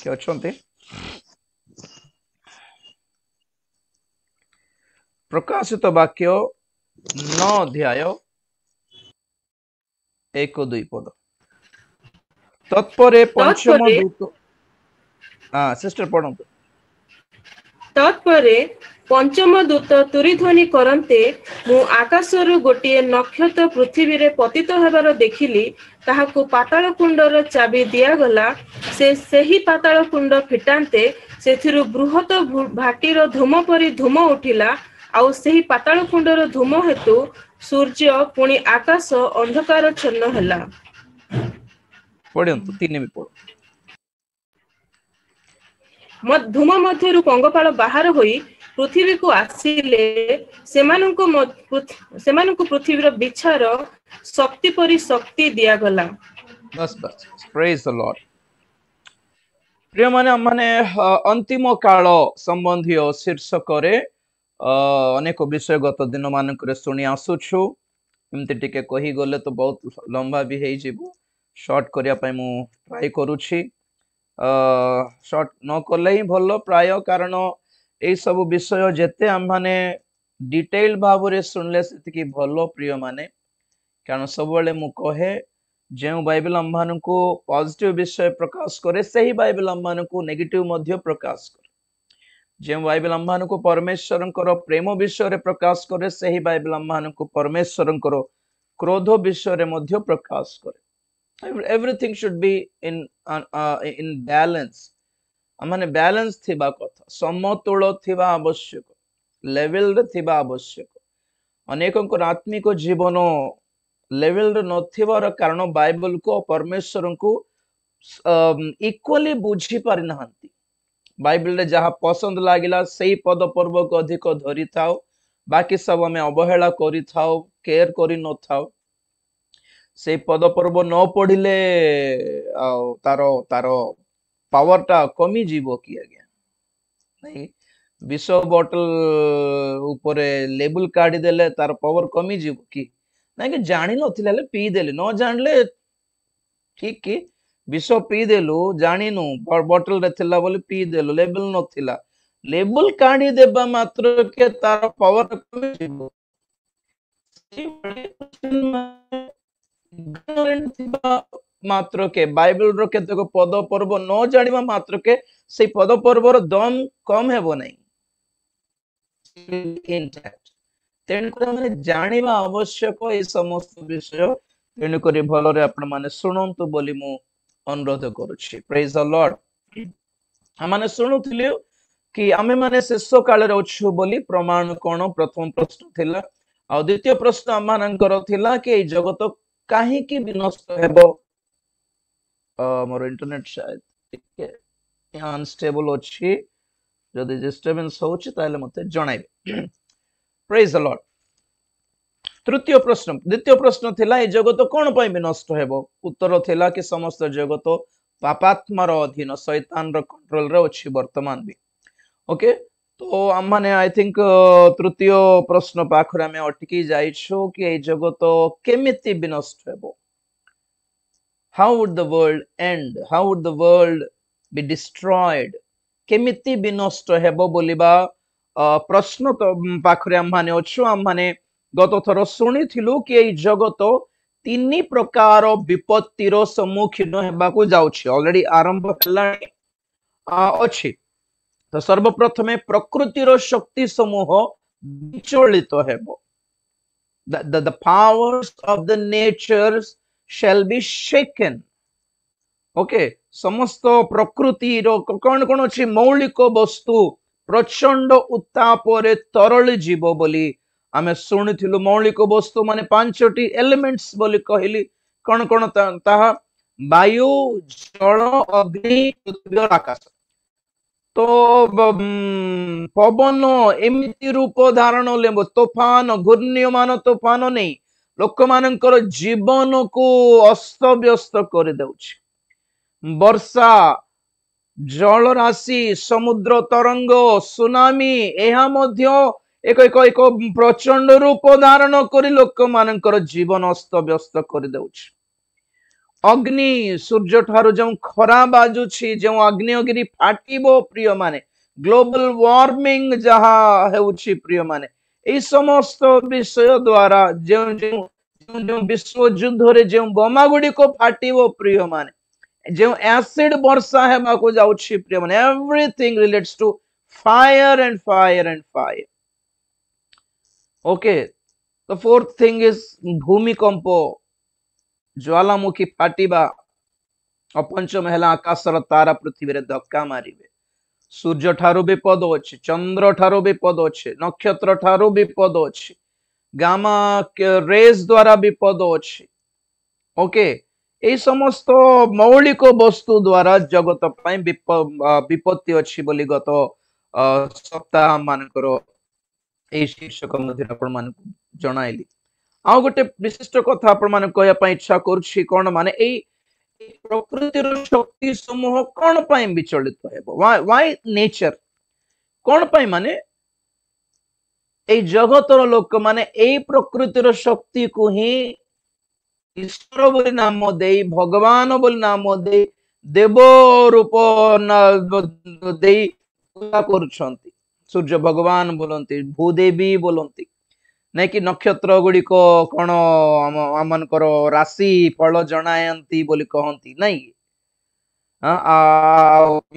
किए अछंती प्रकाशित वाक्य 9 अध्याय 1-2 पद तत्परे पंचम तत्परे दूत सिस्टर पढ़ंतु तत्परे पंचम दूत तुरीध्वनि करन्ते मु आकाशरु गोटिए नक्षत्र पृथ्वी रे पतित हेबार देखिली ताहाकु पाताल कुंडर चाबी दियागला से सेही पाताल कुंड फिटान्ते सेथिरु बृहत भाटीर धूम परी धूम उठिला आउ सेही पाताल कुंडर धूम हेतु सूर्य पुणी आकाश अंधकार छन्न ହେଲା पढ़ंतु 3 भी पढ़ो धूम मध्यरु पंगपाल बाहर होई पृथ्वी को आसिले सेमानंकु पृथ्वीर बिछार शक्ति परी शक्ति दियागला बस बस प्रेज द लॉर्ड प्रिय माने अंतिम काल संबंधी शीर्षक अनेक विषय गत दिन मानक शुणी आसुछु एमती टिके कही गले तो बहुत लंबा भी है जीवो शॉर्ट करिया पई मु ट्राई करूछि शॉर्ट न कले ही भल प्राय कारण ए सब विषय जेते हम माने डिटेल भाव रे सुनले सेति भल प्रिय माने कारण सब बेले मु कहे जो बाइबल हम मानकु पॉजिटिव विषय प्रकाश करे सही बाइबल हम मानकु नेगेटिव मध्य प्रकाश करे जो बाइबल हम मानकु परमेश्वरंकर प्रेम विषय रे प्रकाश करे सही बाइबल हम मानकु परमेश्वरंकर क्रोध विषय रे मध्य प्रकाश करे everything should be in balance माने बैलेंस थिबा कथा समतोल थिबा आवश्यक लेवल रे थिबा आवश्यक अनेकंकर आत्मिक जीवन लेवल रे नथिबार कारण बाइबल को परमेश्वर को इक्वली बुझी पारि नहंती बाइबल रे जहा पसंद लागिला सही पद पर्व को अधिक धरि थाओ बाकी सब हमें अवहेला करि थाओ केयर करि न थाओ से पद पर्व न पढ़िले तारो तारो पावर टा कमी जीवो कि आज्ञा नहीं विष बोतल ऊपर लेबल काढ़ी देले तार पावर कमी जीवो कि नहीं कि जानी नथिले पी देले न जानले ठीक कि विष पी देलु जानिनु बोतल रे थिला बोली पी देलु लेबल नथिला लेबल काढ़ी देबा मात्र के तार पावर कमी जीवो मात्र के बाइबल रो केतक पद पर्व न जानिबा मात्र के से पद पर्व रो दम कम हेबो नै इंटैक्ट तेन को माने जानिबा आवश्यक ए समस्त विषय तेन करी भलो रे आपण माने सुनंतु बोली मु अनुरोध करूछि प्रेज द लॉर्ड हम माने सुनुथिलियो कि आमे माने शेष काल रे अछु बोली प्रमाण कोन प्रथम प्रश्न थिला आ द्वितीय प्रश्न हम मानकर थिला कि ए जगत काहे कि विनष्ट हेबो मोर इंटरनेट शायद ठीक अनस्टेबल अछि जदि डिस्टर्बेंस होछि ताले मते जणाइबे प्रेज द लॉर्ड तृतीय प्रश्न द्वितीय प्रश्न थिला ए जगत कोन पय विनष्ट हेबो उत्तर थिला कि समस्त जगत पापात्मार अधीन शैतान रो कंट्रोल रे अछि वर्तमान भी ओके तो हम माने आई थिंक तृतीय प्रश्न पाखरे हमें अटकी जाइछो कि ए जगत केमिति विनष्ट हेबो how would the world end how would the world be destroyed केमिति विनष्ट हेबो बोलिबा प्रश्न तो पाखरे हम माने अछु हम माने गत थर सुनिथिलु कि ए जगत तीन प्रकार विपत्तिर सम्मुखीन हेबा को जाउछि ऑलरेडी आरंभ हलाणी अछि तो सर्वप्रथमे प्रकृतिर शक्ति समूह विचलित हेबो the powers of the natures shall be shaken okay समस्त प्रकृति रो कोन कोन अछि मौलिक वस्तु प्रचंड उत्ताप रे तरल जीव बोली आमे सुनिथिलु मौलिक वस्तु माने पांचटी एलिमेंट्स बोली कहली कोन कोन ताहा वायु जल अग्नि पृथ्वी और आकाश तो पवन एमिति रूप धारण लेबो तूफान घूर्ण्यमान तूफान नहीं लोक मानकर जीवन को अस्त व्यस्त कर देउछि वर्षा जल राशि समुद्र तरंग सुनामी एहा मध्य एक एक एक प्रचंड रूप धारण करी लोक मानकर जीवन अस्त व्यस्त कर देउछि अग्नि सूर्य ठारू जो खरा बाजुछि जो अग्निगिरी फाटिबो प्रिय माने ग्लोबल वार्मिंग जहा हेउछि प्रिय माने एई समस्त विषय द्वारा जो जो विश्व युद्ध रे जो बोमा गुडी को फाटिबो प्रिय माने जो एसिड वर्षा हेबा को जाउछि प्रिय माने everything relates to fire and fire and fire. Okay, the fourth thing is भूमिकंप ज्वालामुखी फाटिबा. पंचम है आकाशर तारा पृथ्वी रे धक्का मारिबे. सूर्य ठारू विपद अच्छे, चंद्र ठारू विपद अच्छे, नक्षत्र ठारू विपद अच्छे, गामा रेस द्वारा विपद अच्छे. ओके, ए समस्त मौलिक वस्तु द्वारा जगत पई विपत्ति अच्छी बोली गत सप्ताह मानकर ए शीर्षक मध्य आपण मान जणाइली. आ गोटे विशिष्ट कथा आपण मान कहया पई इच्छा करूछि कोन माने ए प्रकृतिर शक्ति समूह कौन पाई विचलित हेबो. व्हाई नेचर कौन पाई माने ए जगतर लोक माने ए प्रकृतिर शक्ति को ही ईश्वर बोली नाम दे, भगवान बोली नाम दे, देव रूप दे पूजा करुछंती. सूर्य भगवान बोलंती, भूदेवी बोलंती, नहीं कि नक्षत्र गुड़ी को कौन आमनकर राशि फल जनायंती बोली कहंती नहीं.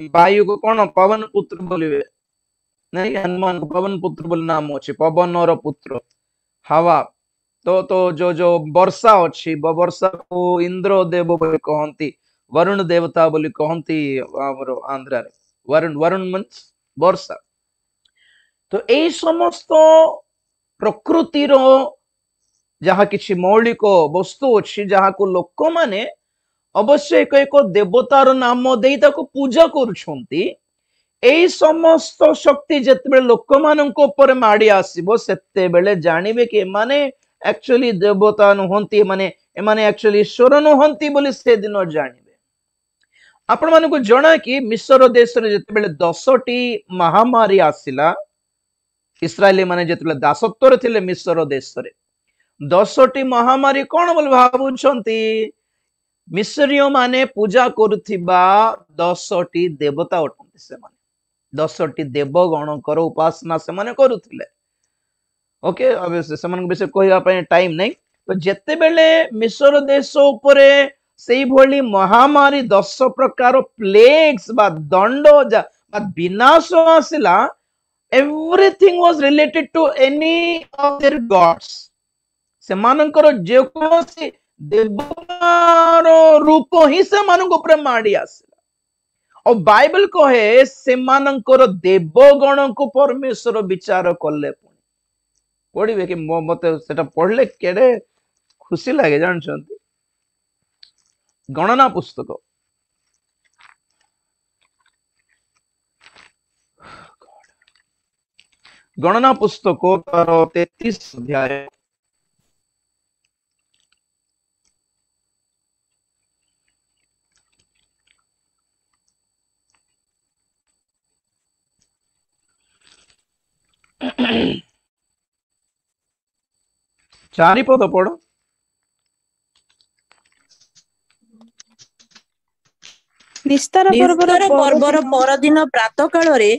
वायु को कौन पवन पुत्र बोलिवे नहीं, हनुमान को पवन पुत्र बोली नाम अच्छे, पवन और पुत्र हवा. तो जो जो वर्षा अच्छी वर्षा को इंद्र देव बोली कहंती, वरुण देवता बोली कहंती आंध्र रे. वरुण वरुण मीन्स वर्षा. तो ए समस्त प्रकृतिर जहा किछि मौलिक वस्तु अच्छी जहाँ को लोक माने अवश्य एक एक देवतार नाम दे ताको पूजा करुछंती. एई समस्त शक्ति जेतेबेले लोक मानक ऊपर माडी आसीबो सेते बेले जानिबे कि माने एक्चुअली देवता नुहंती, माने एक्चुअली ईश्वर नुहंती बोली से दिन जानिबे. आपण मानको जणा कि मिस्र देश रे जेतेबेले 10टी महामारी आसिला, इस्राएली माने जेतेबेले दासत्व रे थिले मिस्र देश रे 10टी महामारी कौन बोल भावुछंती, मिस्रीय माने पूजा करुथिबा 10टी देवता अटंती. से माने 10टी देवगणकर उपासना से माने करुथिले. ओके, अब से मन विषय कहया पय टाइम नहीं. तो जेते बेले मिस्र देश उपरे सेई भली महामारी 10 प्रकार प्लेग्स बा दंड बा विनाश आसिला, everything was related to any of their gods. से मानकर जे कोसी देवतार रूप ही से मानक ऊपर माडी आसिला. और बाइबल कहे से मानकर देवगण को परमेश्वर विचार कले. पढ़िबे कि मते सेटा पढ़ले केडे खुशी लागे जानछंती. गणना पुस्तक गणना पुस्तक तार 33 अध्याय चारि पद पढ़. निस्तार पर्वर परदिन प्रातः काल रे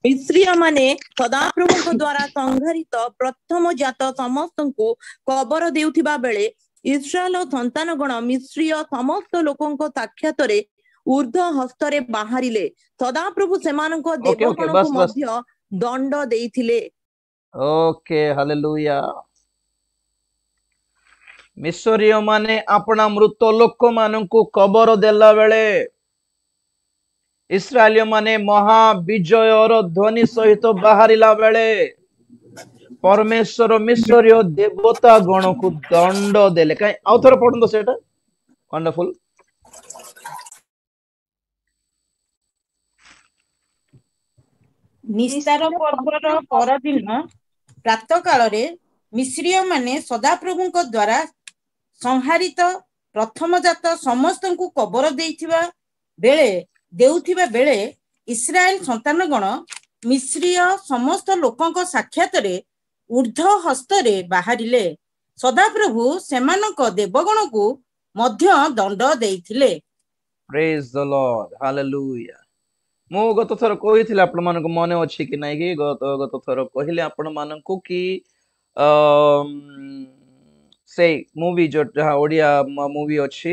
मिस्रीय माने सदाप्रभु द्वारा संहारित प्रथम जात समस्त को कबर देउथिबा बेले इस्राएल संतान गण मिस्रीय समस्त लोकंको साक्षात रे ऊर्ध्व हस्तरे बाहरिले. सदाप्रभु सेमानंको देवगणको मध्य दंड देइथिले. Okay, hallelujah. मिस्रीय माने अपना मृत लोक मानंको कबर देला बेले इस्राएल माने महाविजय और ध्वनि सहित बाहरिला बेले परमेश्वर मिस्रीय देवता गण को दंड देले. कहीं आउ थोड़ा पढ़ो सेटा. वंडरफुल. निस्तार पर्वर परदिन प्रातः काल रे मिस्रीय माने सदाप्रभुଙ୍କ द्वारा संहारित प्रथम जात समस्त को कबर देउथिबा बेले इस्राएल संतान गण मिस्रीय समस्त लोकंक साक्षात रे ऊर्ध्व हस्त रे बाहरिले. सदाप्रभु सेमानक देवगण को ମଧ୍ୟ ଦଣ୍ଡ ଦେଇଥିଲେ। ପ୍ରେଜ୍ ଦ ଲର୍ଡ, ହାଲେଲୁୟା। ମୁଁ ଗତ ଥର କହିଥିଲି ଆପଣ ମାନଙ୍କୁ ମନେ ଅଛି କି ନାଇଁ କି ଗତ ଥର କହିଲେ ଆପଣ ମାନଙ୍କୁ କି ସେଇ ମୁଭି जो ଯାହା ଓଡିଆ ମୁଭି ଅଛି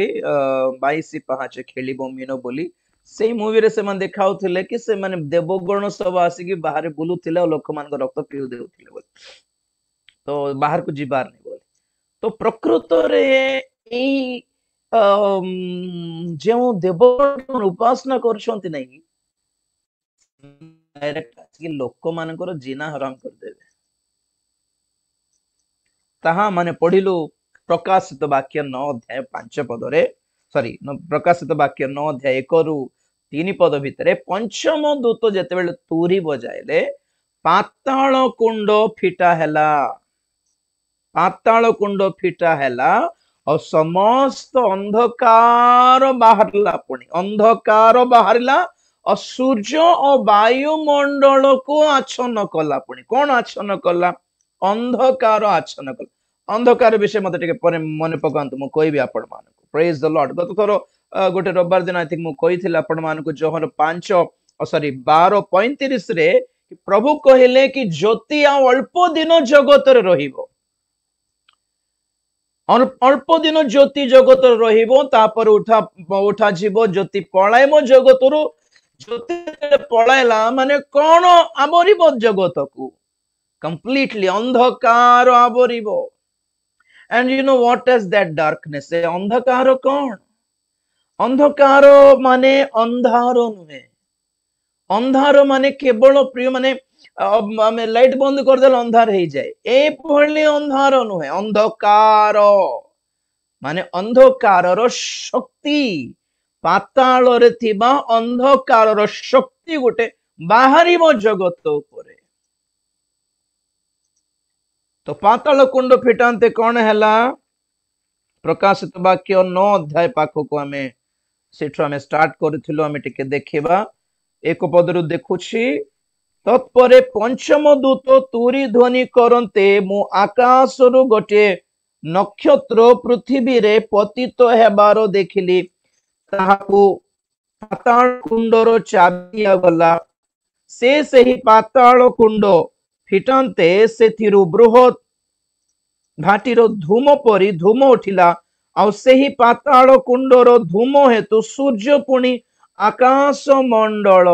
22 ପାହାଚ ଖେଳିବ ମିନ ବୋଲି, ସେଇ ମୁଭିରେ ସେମାନେ ଦେଖାଉଥିଲେ କି ସେମାନେ ଦେବଗଣ ସବୁ ଆସିକି ବାହାରେ ବୁଲୁଥିଲେ ଆଉ ଲୋକମାନଙ୍କ ରକ୍ତ ପିଉ ଦେଉଥିଲେ ବୋଲି, ତ ବାହାରକୁ ଯିବାର ନାହିଁ ବୋଲି। ତ ପ୍ରକୃତରେ ଏଇ ଯେଉଁ ଦେବଗଣ ଉପାସନା କରୁଛନ୍ତି ନାଇଁ କି, ଡାଇରେକ୍ଟ ଆସିକି ଲୋକମାନଙ୍କର ଜିନା ହରାମ କରିଦେବେ। ତାହା ମାନେ ପଢିଲୁ ପ୍ରକାଶିତ ବାକ୍ୟ 9 ଅଧ୍ୟାୟ 5 ପଦରେ, ସରି ପ୍ରକାଶିତ ବାକ୍ୟ 9 ଅଧ୍ୟାୟ 1 ରୁ 3 ପଦ ଭିତରେ, ପଞ୍ଚମ ଦୂତ ଯେତେବେଳେ ତୁରୀ ବଜାଇଲେ ପାତାଳ କୁଣ୍ଡ ଫିଟା ହେଲା, ପାତାଳ କୁଣ୍ଡ ଫିଟା ହେଲା ଆଉ ସମସ୍ତ ଅନ୍ଧକାର ବାହାରିଲା, ପୁଣି ଅନ୍ଧକାର ବାହାରିଲା ଆଉ ସୂର୍ଯ୍ୟ ଓ ବାୟୁମଣ୍ଡଳକୁ ଆଚ୍ଛନ୍ନ କଲା। ପୁଣି କଣ ଆଚ୍ଛନ୍ନ କଲା? ଅନ୍ଧକାର ଆଚ୍ଛନ୍ନ କଲା। ଅନ୍ଧକାର ବିଷୟ ମତେ ଟିକେ ପରେ ମନେ ପକାନ୍ତୁ, ମୁଁ କହିବି ଆପଣ ମାନଙ୍କୁ। ପ୍ରେଜ୍ ଦ ଲର୍ଡ। ଗତ ଥର ଗୋଟେ ରବିବାର ଦିନ ଆଇ ଥିଙ୍କ ମୁଁ କହିଥିଲି ଆପଣ ମାନଙ୍କୁ ଯୋହନ 12:35 ରେ ପ୍ରଭୁ କହିଲେ କି ଜ୍ୟୋତି ଆଉ ଅଳ୍ପ ଦିନ ଜଗତରେ ରହିବ, ଅଳ୍ପ ଦିନ ଜ୍ୟୋତି ଜଗତରେ ରହିବ, ତାପରେ ଉଠାଯିବ, ଜ୍ୟୋତି ପଳାଇବ ଜଗତରୁ। ଜ୍ୟୋତି ପଳାଇଲା ମାନେ କଣ? ଆବରିବ ଜଗତକୁ, completely ଅନ୍ଧକାର ଆବରିବ। And you know what is that darkness? ଏ ଅନ୍ଧକାର କଣ? ଅନ୍ଧକାର ମାନେ ଅନ୍ଧାର ନୁହେଁ। ଅନ୍ଧାର ମାନେ କେବଳ ପ୍ରିୟ ମାନେ ଆମେ ଲାଇଟ୍ ବନ୍ଦ କରିଦେଲେ ଅନ୍ଧାର ହେଇଯାଏ, ଏଭଳି ଅନ୍ଧାର ନୁହେଁ। ଅନ୍ଧକାର ମାନେ ଅନ୍ଧକାରର ଶକ୍ତି, ପାତାଳରେ ଥିବା ଅନ୍ଧକାରର ଶକ୍ତି ଗୋଟେ ବାହାରିବ ଜଗତ ଉପରେ। ତ ପାତାଳ କୁଣ୍ଡ ଫିଟାନ୍ତେ କଣ ହେଲା? ପ୍ରକାଶିତ ବାକ୍ୟ 9 ଅଧ୍ୟାୟ ପାଖକୁ ଆମେ ସେଠୁ ଆମେ ଷ୍ଟାର୍ଟ କରିଥିଲୁ, ଆମେ ଟିକେ ଦେଖିବା। 1 ପଦରୁ ଦେଖୁଛି। ତତ୍ପରେ ପଞ୍ଚମ ଦୂତ ତୁରୀ ଧ୍ୱନି କରନ୍ତେ ମୁଁ ଆକାଶରୁ ଗୋଟିଏ ନକ୍ଷତ୍ର ପୃଥିବୀରେ ପତିତ ହେବାର ଦେଖିଲି, ତାହାକୁ ପାତାଳ କୁଣ୍ଡର ଚାବି ଦିଆଗଲା। ସେ ସେହି ପାତାଳ କୁଣ୍ଡ ଫିଟାନ୍ତେ ସେଥିରୁ ବୃହତ୍ ଘାଟିର ଧୂମ ପରି ଧୂମ ଉଠିଲା, ଆଉ ସେହି ପାତାଳ କୁଣ୍ଡର ଧୂମ ହେତୁ ସୂର୍ଯ୍ୟ ପୁଣି ଆକାଶ ମଣ୍ଡଳ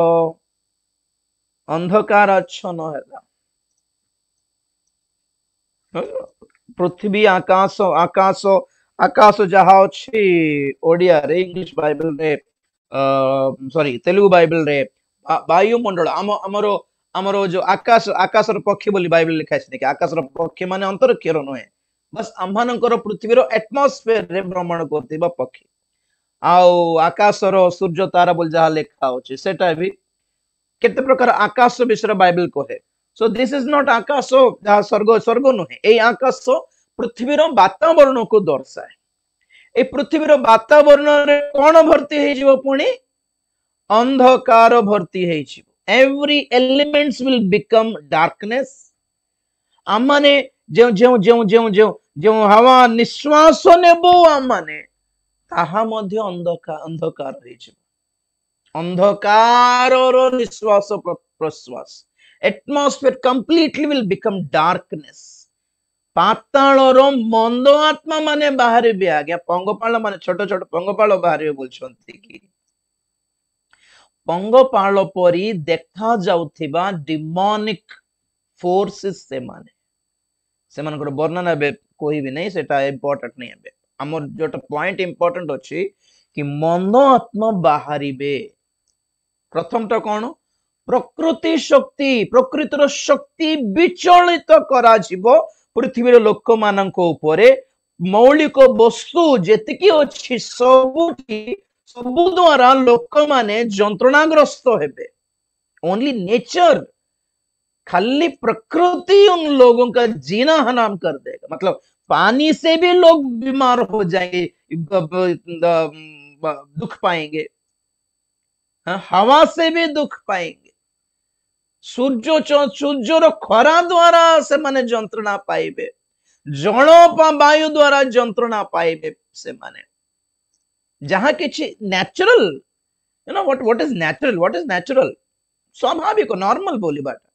ଅନ୍ଧକାର ଆଚ୍ଛନ୍ନ ହେଲା। ପୃଥିବୀ ଆକାଶ ଆକାଶ ଆକାଶ ଯାହା ଅଛି ଓଡିଆରେ, ଇଂଲିଶ ବାଇବଲରେ ସରି ତେଲୁଗୁ ବାଇବଲରେ ବାୟୁମଣ୍ଡଳ, ଆମର ଯୋଉ ଆକାଶର ପକ୍ଷୀ ବୋଲି ବାଇବଲ ଲେଖା ଅଛି, ଦେଖି ଆକାଶର ପକ୍ଷୀ ମାନେ ଅନ୍ତରିକ୍ଷର ନୁହେଁ, ବାସ୍ ଆମମାନଙ୍କର ପୃଥିବୀର ଆଟମସ୍ଫିୟରରେ ଭ୍ରମଣ କରୁଥିବା ପକ୍ଷୀ। ଆଉ ଆକାଶର ସୂର୍ଯ୍ୟ ତାରା ବୋଲି ଯାହା ଲେଖା ଅଛି ସେଟା ବି କେତେ ପ୍ରକାର ଆକାଶ ବିଷୟରେ ବାଇବଲ କହେ। ସୋ ଦିସ୍ ଇଜ ନଟ୍ ଆକାଶ ଯାହା ସ୍ୱର୍ଗ ନୁହେଁ, ଏଇ ଆକାଶ ପୃଥିବୀର ବାତାବରଣକୁ ଦର୍ଶାଏ। এই ପୃଥିବୀର ବାତାବରଣରେ କଣ ଭର୍ତ୍ତି ହେଇଯିବ? ପୁଣି ଅନ୍ଧକାର ଭର୍ତ୍ତି ହେଇଯିବ। Every elements will become darkness. ଆମମାନେ ଯେଉଁ ହାୱା ନିଶ୍ୱାସ ନେବ ଆମମାନେ, ତାହା ମଧ୍ୟ ଅନ୍ଧକାର ହେଇଯିବ। ଅନ୍ଧକାରର ନିଶ୍ୱାସ ପ୍ରଶ୍ୱାସ, atmosphere completely will become darkness. ପାତାଳର ମନ୍ଦ ଆତ୍ମା ମାନେ ବାହାରିବେ। ଆଜ୍ଞା ପଙ୍ଗପାଳ ମାନେ, ଛୋଟ ଛୋଟ ପଙ୍ଗପାଳ ବାହାରିବେ ବୋଲୁଛନ୍ତି କି? ପଙ୍ଗପାଳ ପରି ଦେଖା ଯାଉଥିବା ଡିମୋନିକ ଫୋର୍ସେସ୍ ସେମାନେ, ସେମାନଙ୍କର ବର୍ଣ୍ଣନା ଏବେ କହିବି ନାହିଁ, ସେଟା ଇମ୍ପୋର୍ଟାଣ୍ଟ ନାହିଁ। ଏବେ ଆମର ଯୋଉଟା ପଏଣ୍ଟ ଇମ୍ପୋର୍ଟାଣ୍ଟ ଅଛି କି ମନ୍ଦ ଆତ୍ମା ବାହାରିବେ। ପ୍ରଥମଟା କଣ? ପ୍ରକୃତି ଶକ୍ତି, ପ୍ରକୃତିର ଶକ୍ତି ବିଚଳିତ କରାଯିବ ପୃଥିବୀର ଲୋକମାନଙ୍କ ଉପରେ। ମୌଳିକ ବସ୍ତୁ ଯେତିକି ଅଛି ସବୁ ଦ୍ୱାରା ଲୋକମାନେ ଯନ୍ତ୍ରଣାଗ୍ରସ୍ତ ହେବେ। ओनली नेचर, खाली प्रकृति उन लोगों का जीना हराम कर देगा। मतलब पानी से भी लोग बीमार हो जाएंगे, दुख पाएंगे, हवा से भी दुख पाएंगे, सूर्यर खरा द्वारा से माने जंत्रणा पाइबे, जल वायु द्वारा जंत्रणा पाइबे से माने। जहाँ किसी natural, you know what is natural, what is natural, स्वाभाविक नॉर्मल बोलिबाटा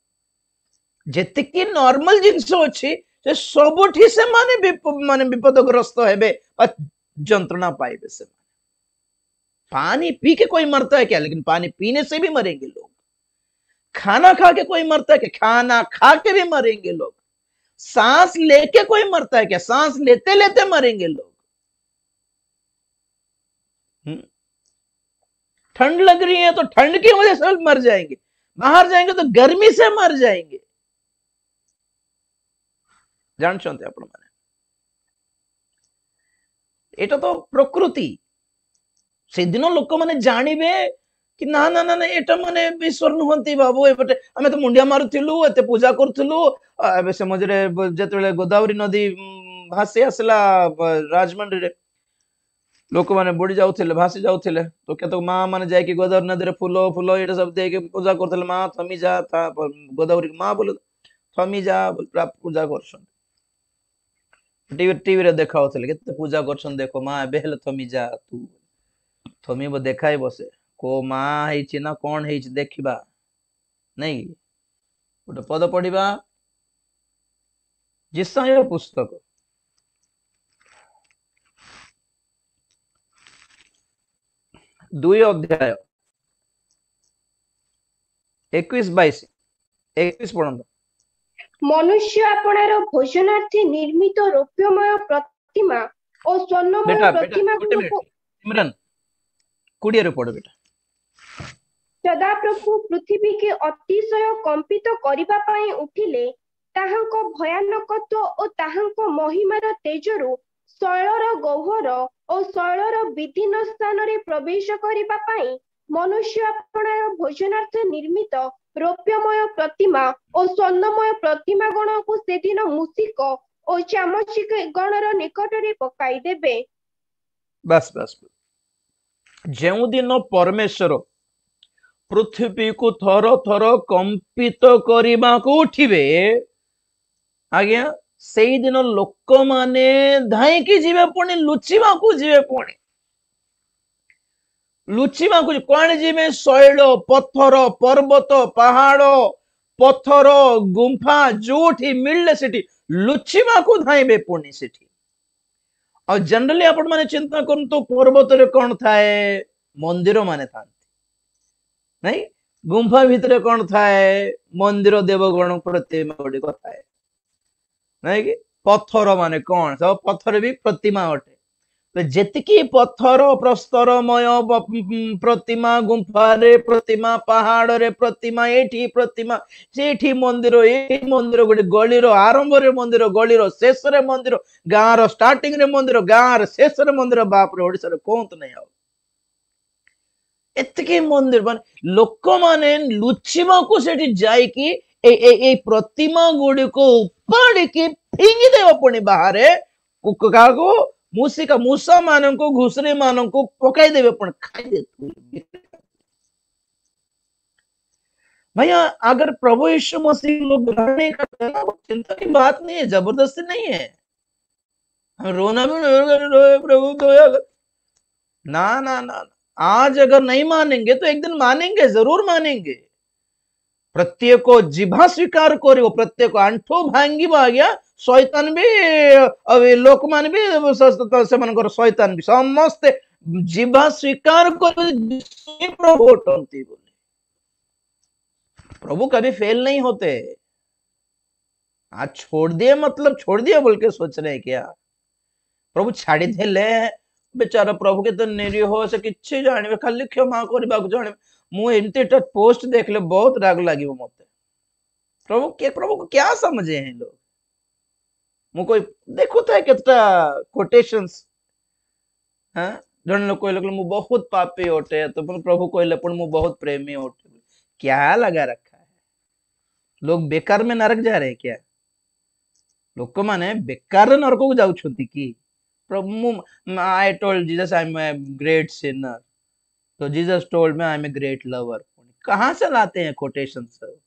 जेतिकी नॉर्मल जिंस अछि से सबुठी से माने विपदग्रस्त हेबे और जंत्रणा पाइबे से। पानी पी के कोई मरता है क्या? लेकिन पानी पीने से भी मरेंगे लोग। खाना खा के कोई मरता है क्या? खाना खा के भी मरेंगे लोग। सांस लेके कोई मरता है क्या? सांस लेते लेते मरेंगे लोग। ठंड लग रही है तो ठंड की वजह से मर जाएंगे, बाहर जाएंगे तो गर्मी से मर जाएंगे। जानते आपण माने एटा तो प्रकृति। से दिन लोक माने जानिबे कि ना ना ना एटा माने ईश्वर नुहंती बाबू एपटे आमे तो मुंडिया मारुथिलु, एते पूजा करथिलु। एबे से मझरे जेतेले गोदावरी नदी भासी आसला राजमंड्री रे, लोक माने बुड़ी जाउथिले, भासी जाउथिले, तो केतो मां माने जाय कि गोदावरी नदी रे फूलो फूलो एटा सब दे के पूजा करथिले। मां थमी जा, था गोदावरी मां बोले थमी जा पूजा करछन। टीवी रे देखा होतले केते पूजा करछन, देखो मां बेहले थमी जा, तू थमी बो देखाई बसे को मां हेछि ना कोन हेछि देखिबा नहीं। गोटे पद पढ़िबा जिसाय पुस्तक 2 अध्याय 21-22 21 पढ़ंदा। मनुष्य आपणार भोजनार्थी निर्मित रौप्यमय प्रतिमा और स्वर्णमय बेटा प्रतिमा गोटे मिनिट इमरान कुड़िया रे पढ़ बेटा। सदाप्रभु पृथ्वी के अतिशय कंपित करिबा पई उठिले, ताहांको भयानकत्व और ताहांको महिमार तेजरु शैलर गह्वर और शैलर विधिन्न स्थान रे प्रवेश करिबा पई मनुष्य आपणार भोजनार्थ निर्मित रौप्यमय प्रतिमा और स्वर्णमय प्रतिमा गण को से दिन मूषिक और चामचिक गणर निकट रे पकाई देबे। बस बस जेउ दिन परमेश्वर पृथ्वी को थर थर कंपित करबा को उठिबे, आज्ञा से दिन लोक माने धाई की जीवे, पुणी लुचिबा को जीवे, पुणी लुचिबा को कौन जीवे? शैल पत्थर पर्वत पहाड़ पत्थर गुंफा जोठी मिलले सेठी लुचिबा को धाइबे पुणी सेठी। और जनरली आपण माने चिंता करंतु पर्वत रे कौन थाए? मंदिर माने था नहीं, गुंफा भितर कौन थाए? मंदिर देवगण प्रतिमा गुडी थाए नहीं कि पत्थर माने कौन? सब पत्थर भी प्रतिमा अटे। तो जेतिकी पत्थर प्रस्तरमय प्रतिमा, गुंफा रे प्रतिमा, पहाड़ रे प्रतिमा, एठी प्रतिमा सेठी मंदिर, एठी मंदिर, गोटे गलीर आरंभ रे मंदिर, गलीर शेष रे मंदिर, गाँर स्टार्टिंग रे मंदिर, गाँर शेष रे मंदिर। बाप रे ओडिसा रे कोंत नहीं आ एतिकी मंदिर माने लोक माने लुचिबा को सेठी जाई कि ए प्रतिमा गुडी को उपाड़ी के फिंगी देव पुणी बाहरे कुका को मूसिका मूसा मान को घुसरी मान को पकाई देवे पण खाई दे। भैया अगर प्रभु यीशु मसीह लोग रहने का चिंता की बात नहीं है, जबरदस्ती नहीं है। हम रोना भी नहीं, प्रभु दया कर, ना ना ना। आज अगर नहीं मानेंगे तो एक दिन मानेंगे, जरूर मानेंगे। प्रत्येक जिभा स्वीकार करिवो, प्रत्येक आंठो भांगिबो। आज्ञा शैतान भी लोक मान भी से शैतान भी समस्ते जिभा स्वीकार करिवो प्रभु अटंती बोले। प्रभु कभी फेल नहीं होते। आज छोड़ दिए मतलब छोड़ दिए बोल के सोच रहे क्या? प्रभु छाड़ी देले बेचारा प्रभु के तो निरीह से किछि जानिबे, खाली क्षमा करबाक जानिबे। मु एमती पोस्ट देखले बहुत राग लागिबो मते। प्रभु को क्या समझे हैं लोग? मु कोई देखो था केतटा कोटेशंस, हां जन लोग कहले मु बहुत पापी होते, तो प्रभु कहले पण मु बहुत प्रेमी होते। क्या लगा रखा है? लोग बेकार में नरक जा रहे हैं क्या? लोक माने बेकार नरक को जाउछंती की? प्रभु I told Jesus I am a great sinner, तो Jesus told me I am a great lover. कहां से लाते हैं कोटेशन सर?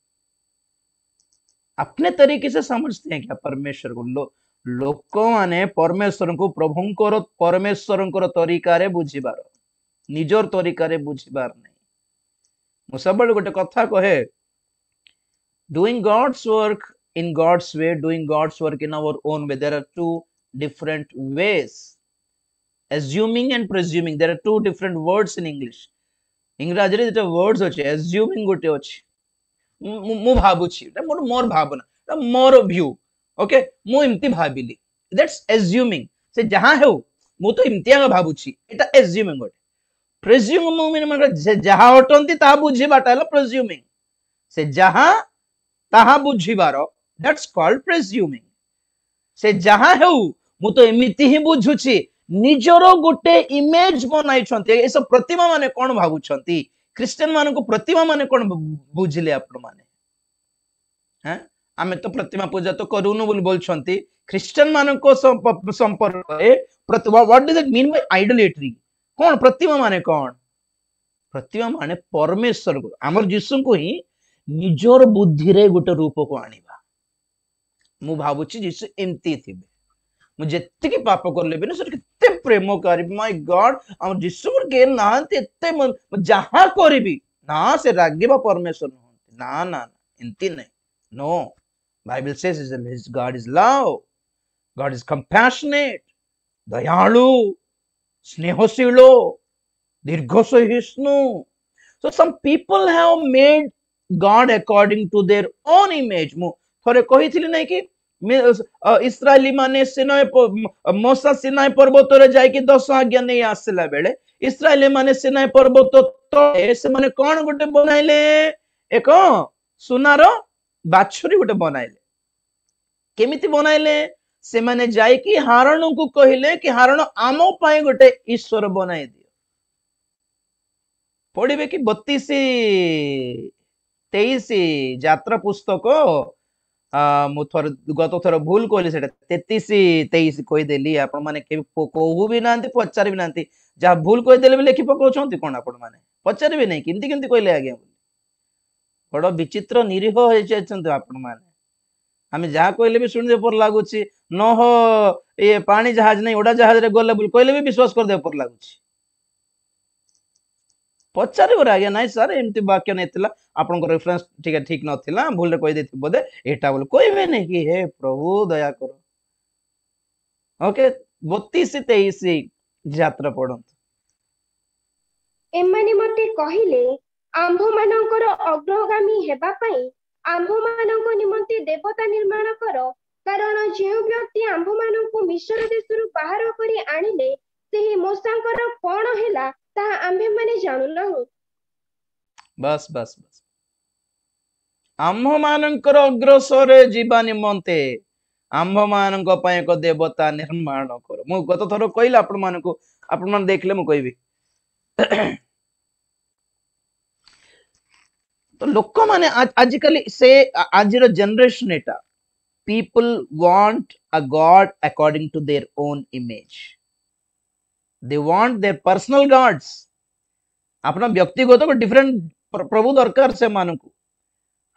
अपने तरीके से समझते हैं क्या परमेश्वर को? लोक माने परमेश्वर को प्रभुंकर परमेश्वर तरीका रे बुझिबार निजर तरीका रे बुझिबार नहीं मु सब गोटे कथा कहे doing God's work in God's way, doing God's work in our own way. There are two different ways. Assuming and presuming. There are two different words in English. इंग्राजी रे वर्ड्स अछि assuming गोटे अछि मु भाबुछि मोर भावना मोर व्यू ओके मु इम्ति भाबिली that's assuming से जहां हेउ मु तो इम्तिया भाबुछि एटा assuming गोटे presuming मीन से जहां हटंती ता बुझिबाटा हला presuming से जहां ताहा बुझिबार दैट्स कॉल्ड प्रेज्यूमिंग से जहां हेउ मु तो एमिति ही बुझुछि निजरो गोटे इमेज बनाई छंती ए सब प्रतिमा माने कोन भाबु छंती क्रिश्चियन मान को प्रतिमा माने कोन बुझिले आपण माने हैं आमे तो प्रतिमा पूजा तो करूनु बोल बोल छंती क्रिश्चियन मान को संपर्क रे प्रतिमा what does it mean by idolatry कोन प्रतिमा माने परमेश्वर को हमर यीशु को ही निजर बुद्धि रे गोटे रूप को आनिबा मु भाबुछि जिसु एमती थिबे मु जेत्ते की पाप करले बिना सर केते प्रेम करी माय गॉड हम जिसु पर के नांते एते जहां करबी ना से रागिबा परमेश्वर नहंती ना ना एंती नहीं know Bible says his God is love God is compassionate दयालु स्नेहशीलो दीर्घसहिष्णु so some people have made God according to their own image मु थोरे कहिथिली नै कि इस्राएली माने सिनाई मोसा सिनाई पर्वत रे जाय कि 10 आज्ञा नै आसला बेले इस्राएली माने सिनाई पर्वत तळे से माने कोन गोटे बनाइले एक सुनार बाछुरी गोटे बनाइले केमिति बनाइले से माने जाय कि हारण को कहिले कि हारण आमो पाए गोटे ईश्वर बनाइ दियो पढिबे कि 32-23 यात्रा पुस्तक मु थोर गत थोर भूल कहली सेटा 33-23 कहि देली आपण माने के कोहू भी नांती पचार भी नांती जा भूल कहि देले भी लिखि पकाउछंती कोन आपण माने पचार भी नै किंती किंती कहले आगे बड़ विचित्र निरीह होय छथि आपण माने हमें जा कहले भी सुन दे पर लागुची न हो ये पानी जहाज नै उड़ा जहाज रे गले बोल कहले भी विश्वास कर दे पर लागुची पचारे गोरा आगे नाइ सर एमती वाक्य नैतिला आपन को रेफरेंस ठीक नथिला भूल रे कहि देथि बोदे एटा बोल कहबे नै कि हे प्रभु दया करो ओके 32-23 यात्रा पढंत एमाने मते कहिले आंभ मानकर अग्रगामी हेबा पई आंभ मानक निमंते देवता निर्माण करो कारण जे व्यक्ति आंभ मानक मिश्र देशरु बाहर करी आनिले सेही मोसांकर कोन हेला ता आंभे माने जानु नहु बस बस बस आंभ मानकर अग्रसर जीवा निमंते आंभ मानक पय को देवता निर्माण करो मु गत थरो कहिला आपण मानको आपण मान देखले मु कहबी तो लोक माने आजिकली से आजिर generation Etah people want a god according to their own image they want their personal gods अपना व्यक्तिगत को डिफरेंट प्रभु दरकार से मानकु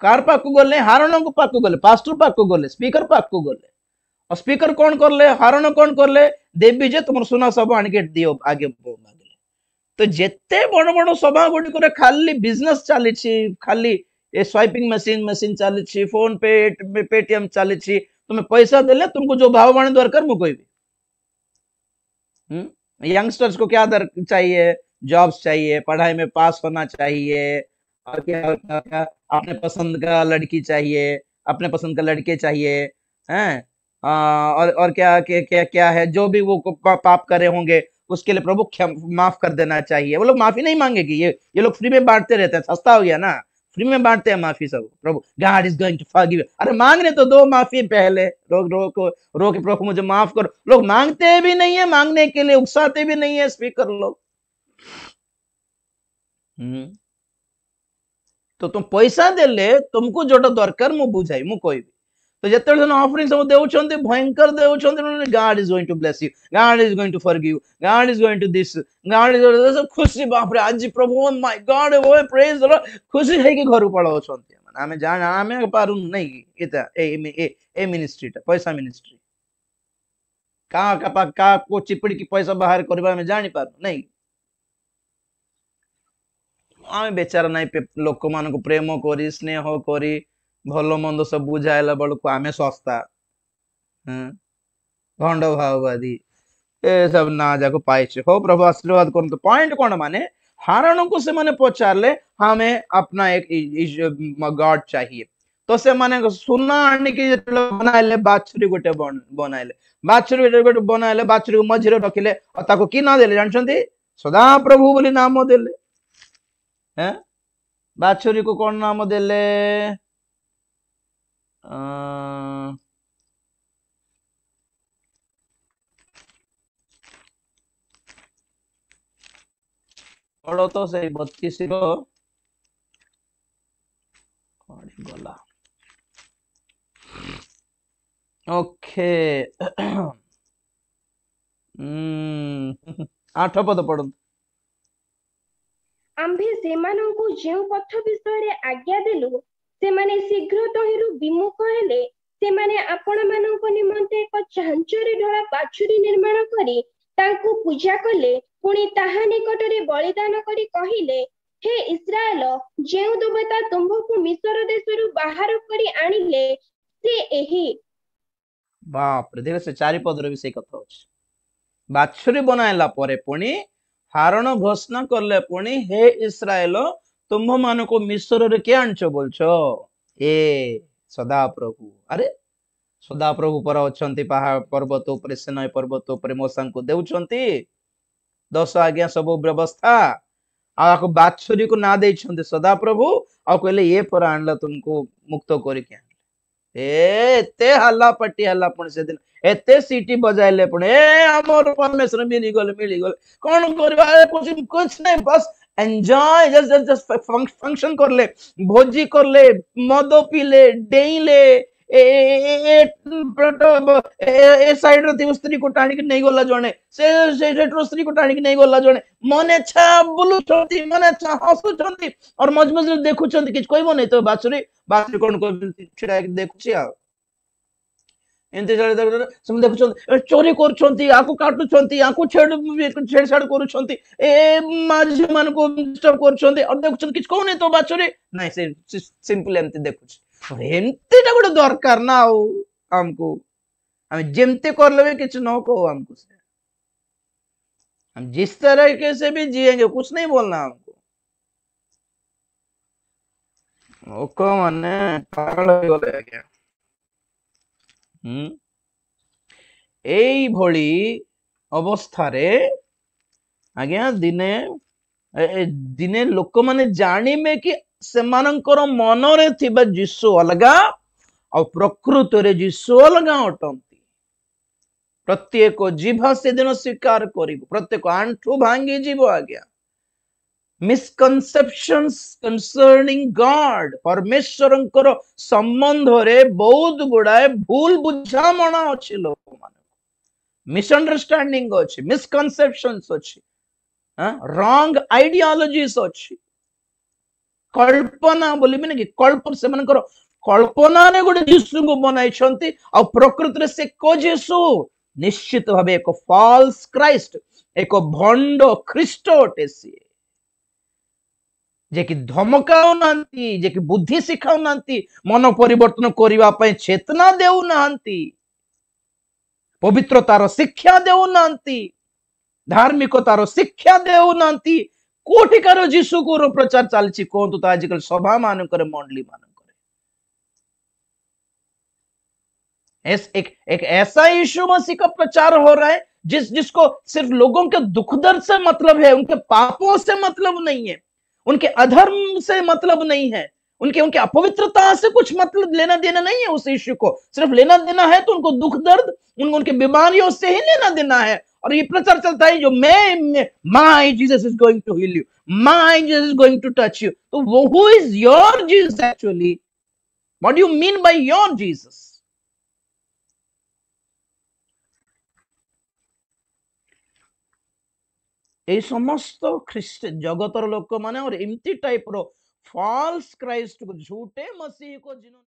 कार पाकु गले हारण को पाकु गले पास्टर पाकु गले स्पीकर पाकु गले और स्पीकर कौन करले हारण कौन करले देवी जे तुम सुना सब आनिके दियो आगे मागले तो जेते बड़ बड़ सभा गुडी करे खाली बिजनेस चली छी खाली ए स्वाइपिंग मशीन चली छी फोन पे पेटीएम चली छी तुम्हें पैसा देले तुमको जो भाव वाणी दरकार मु कहबी यंगस्टर्स को क्या चाहिए जॉब्स चाहिए पढ़ाई में पास होना चाहिए और क्या अपने पसंद का लड़की चाहिए अपने पसंद का लड़के चाहिए हैं और क्या है जो भी वो पाप करे होंगे उसके लिए प्रभु माफ कर देना चाहिए वो लोग माफी नहीं मांगेगी ये लोग फ्री में बांटते रहते हैं सस्ता हो गया ना फ्री में बांटते हैं माफी सब प्रभु God is going to forgive अरे मांगने तो दो माफी पहले रो के प्रभु मुझे माफ करो लोग मांगते भी नहीं है मांगने के लिए उकसाते भी नहीं है स्पीकर लोग तो तुम पैसा देले तुमको जोटा दरकार मु बुझाई मु कहबी तो जते ऑफरिंग सब देउछन्ते भयंकर देउछन्ते God is going to bless you God is going to forgive God is going to this God is खुशी बाप रे आज प्रभु my God oh praise the Lord खुशी है कि घर पळाउछन्ते माने हमें जान हमें पारु नहीं एता ए मिनिस्ट्री ता पैसा मिनिस्ट्री का को चिपड़ी की पैसा बाहर करबा में जानि पार नहीं आमे बेचारा नहीं लोक मान को प्रेम करी स्नेह करी भलो मंद सब बुझाइला बड़को आमे सस्ता भंड भाववादी ए सब ना जाको पाइछे हो प्रभु आशीर्वाद करन। तो पॉइंट कोन माने हारण को से माने पचारले हमें अपना एक गॉड चाहिए तो से माने सुना आनी की बनाइले बाछुरी गोटे बनाइले बाछुरी गोटे बनाइले बाछुरी को मझिरे रखिले और ताको की ना देले जानछंती सदा प्रभु बोली नाम देले हैं बाछुरी को कौन नाम देले पढ़ो तो सही 32 गला ओके 8 पद पढ़ो आम्भे सेमानंकु जेउ पथ विषय आज्ञा देलु सेमाने शीघ्र तहिरु विमुख हेले सेमाने आपण मानक निमंते एक चांचरी ढोला बाछुरी निर्माण करी तांकु पूजा कले पुणी ताहा निकटरे बलिदान करी कहिले हे इस्राएल जेउ देवता तुम्भकु मिस्र देशरु बाहर करी आनिले से एही बाप रे देखो से 4 पद रे भी से कथा होछ बाछुरी बनाइला परे पुणी हारण घोषणा करले पुणी हे इस्राएल तुम्भ मान को मिस्र रे के आनछो बोलछो ए सदा प्रभु अरे सदा प्रभु पर अछंती पहाड़ पर्वत ऊपर सिनाई पर्वत ऊपर मोसा को देउछंती 10 आज्ञा सब व्यवस्था आको बाछुरी को ना देछंती सदा प्रभु आ कहले ये पर आनला तुमको मुक्त करी के एते हल्ला पट्टी हल्ला पुणी से दिन एते सीटी बजाइले पुणी ए हमर परमेश्वर मिली गल कौन करबा कुछ नहीं बस एंजॉय जस्ट फंक्शन कर ले भोजी कर ले मद पीले डेइले ए साइड रे स्त्री को टाणी के नहीं गला जणे से स्त्री को टाणी के नहीं गला जणे मने छा बुलु छंती मने छा हसु छंती और मज मज देखु छंती किछ कहबो नहीं तो बाछुरी कोन को छिड़ा देखुची आ एंते सब देखुछंती चोरी करूछंती आको काटुछंती आको छेड़छाड़ करूछंती ए माझी मान को डिस्टर्ब करूछंती और देखुछंती किछ कहू नहीं तो बाछुरी नहीं से सिंपल एंते देखुछ एंते टा गोटे दरकार ना हमको हम जेमते कर लेबे किछ न को हमको से हम जिस तरह के से भी जिएंगे कुछ नहीं बोलना हमको ओको माने पागल हो गले क्या एई भली अवस्था रे आज्ञा दिने दिने लोक माने जानिबे कि सेमानकर मन रे थिबा जीसु अलगा और प्रकृत रे जीसु अलगा अटंती प्रत्येक जीवा से दिन स्वीकार करिबो प्रत्येक आंठू भांगी जीवो आज्ञा मिसकनसेप्शंस कंसर्निंग गॉड परमेश्वरंकर संबंध रे बहुत गुड़ाए भूल बुझामणा अछि लोक मान मिसअंडरस्टैंडिंग अछि मिसकनसेप्शंस अछि रॉन्ग आइडियोलॉजीज अछि कल्पना बोली में कि कल्प से मनकर कल्पना रे गोटे यीशु को बनाई छंती और प्रकृति रे से को यीशु निश्चित भाबे एक फॉल्स क्राइस्ट एक भंड ख्रीष्ट अटे सी जे कि धमकाउ नांती जे कि बुद्धि सिखाउ नांती मन परिवर्तन करिवा पय चेतना देउ नांती पवित्रतार शिक्षा देउ नांती धार्मिकतार शिक्षा देउ नांती कोटिकार जीसु को प्रचार चलछि कोंतु तो आजकल सभा मान करे मंडली मान करे एक ऐसा यीशु मसीह का प्रचार हो रहा है जिसको सिर्फ लोगों के दुख दर्द से मतलब है उनके पापों से मतलब नहीं है उनके अधर्म से मतलब नहीं है उनके अपवित्रता से कुछ मतलब लेना देना नहीं है उस यीशु को सिर्फ लेना देना है तो उनको दुख दर्द उनके बीमारियों से ही लेना देना है और ये प्रचार चलता है जो my Jesus is going to heal you my Jesus is going to touch you तो वो who is your Jesus actually what do you mean by your Jesus ए समस्त ख्रीष्ट जगतर लोक माने और एमती टाइप रो फॉल्स क्राइस्ट को झूठे मसीह को जिन्होंने